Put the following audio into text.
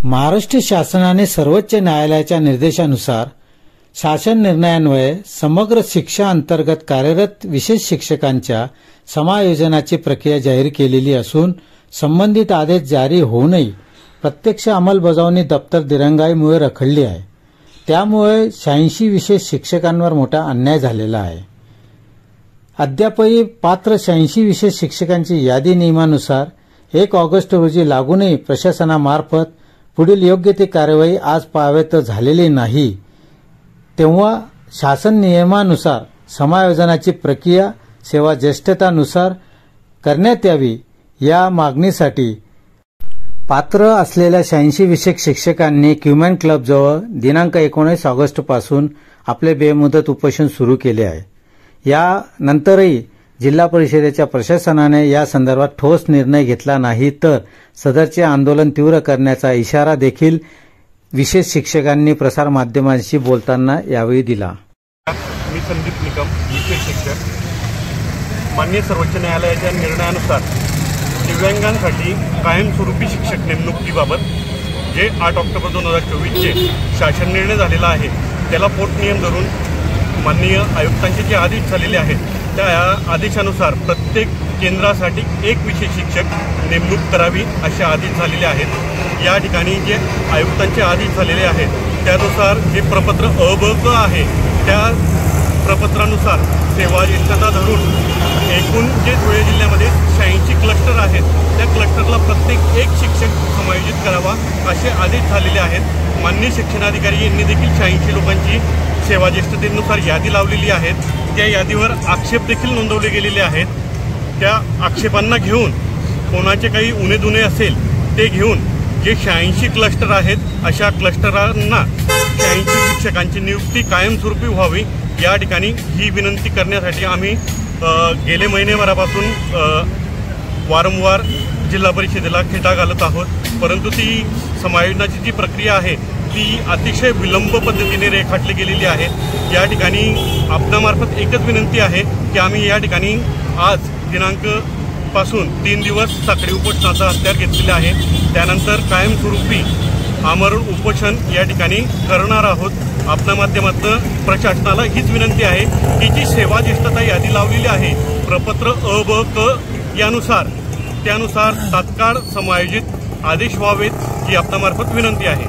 महाराष्ट्र शासनाने सर्वोच्च न्यायालयाच्या निर्देशानुसार शासन निर्णयान्वये समग्र शिक्षा अंतर्गत कार्यरत विशेष शिक्षकांच्या समायोजनाची प्रक्रिया जाहीर केलेली असून संबंधित आदेश जारी होऊनही प्रत्यक्ष अंमलबजावणी दप्तर दिरंगाईमुळे रखडली आहे। त्यामुळे 86 विशेष शिक्षकांवर मोठा अन्याय झालेला आहे। अद्यापही पात्र 86 विशेष शिक्षकांची यादी नियमानुसार 1 ऑगस्ट रोजी लागूनही प्रशासनामार्फत पुढील योग्य ती कार्यवाही आज पाहाव्यात झालेली नाही। तेव्हा शासन नियमानुसार समायोजनाची प्रक्रिया सेवा ज्येष्ठतानुसार करण्यात यावी या मागणीसाठी पात्र असलेल्या 86 विशेष शिक्षकांनी क्युमॅन क्लबजवळ दिनांक 19 ऑगस्ट पासून आपले बेमुदत उपोषण सुरू केले आहे। यानंतरही जिल्हा परिषदेच्या प्रशासनाने या संदर्भात ठोस निर्णय घेतला नाही तर सदरचे आंदोलन तीव्र करण्याचा इशारा देखील विशेष शिक्षकांनी प्रसार माध्यमांशी बोलताना यावेळी दिला। मी संदीप निकम, विशेष शिक्षक। माननीय सर्वोच्च न्यायालयाच्या निर्णयानुसार दिव्यांगांसाठी कायमस्वरूपी शिक्षक नेमणुकीबाबत जे 8 ऑक्टोबर 2024 चे शासन निर्णय झालेला आहे त्याला पोटनियम धरून माननीय आयुक्तांचे जे आदेश झालेले आहेत त्या आदेशानुसार प्रत्येक केंद्रासाठी 1 विशेष शिक्षक नेमणूक करावी असे आदेश झालेले आहेत। या ठिकाणी जे आयुक्तांचे आदेश झालेले आहेत त्यानुसार जे प्रपत्र अ-ब-क आहे त्या प्रपत्रानुसार सेवा ज्येष्ठता धरून एकूण जे धुळे जिल्ह्यामध्ये 86 क्लस्टर आहेत त्या क्लस्टरला प्रत्येक 1 शिक्षक समायोजित करावा असे आदेश झालेले आहेत। माननीय शिक्षणाधिकारी यांनी देखील 86 लोकांची सेवा ज्येष्ठतेनुसार यादी लावलेली आहेत। त्या यादीवर आक्षेप देखील नोंदवले गेलेले आहेत। त्या आक्षेपांना घेऊन कोणाचे काही उणे असेल ते घेऊन जे 86 क्लस्टर आहेत अशा क्लस्टरांना 86 शिक्षकांची नियुक्ती कायमस्वरूपी व्हावी या ठिकाणी ही विनंती करण्यासाठी आम्ही गेले महिनेभरापासून वारंवार जिल्हा परिषदेला खेटा घालत आहोत। परंतु ती समायोजनाची जी प्रक्रिया आहे ती अतिशय विलंब पद्धतीने रेखाटली गेलेली आहे। या ठिकाणी आपणामार्फत एकच विनंती आहे की आम्ही या ठिकाणी आज दिनांक पासून 3 दिवस साखळी उपोषणाचा हत्यार घेतलेला आहे। त्यानंतर कायमस्वरूपी आमरण उपोषण या ठिकाणी करणार आहोत। आपल्या माध्यमातून प्रशासनाला हीच विनंती आहे की जी सेवा ज्येष्ठता यादी लावलेली आहे प्रपत्र अ-ब-क यानुसार त्यानुसार तात्काळ समायोजित आदेश व्हावेत ही आपल्यामार्फत विनंती आहे।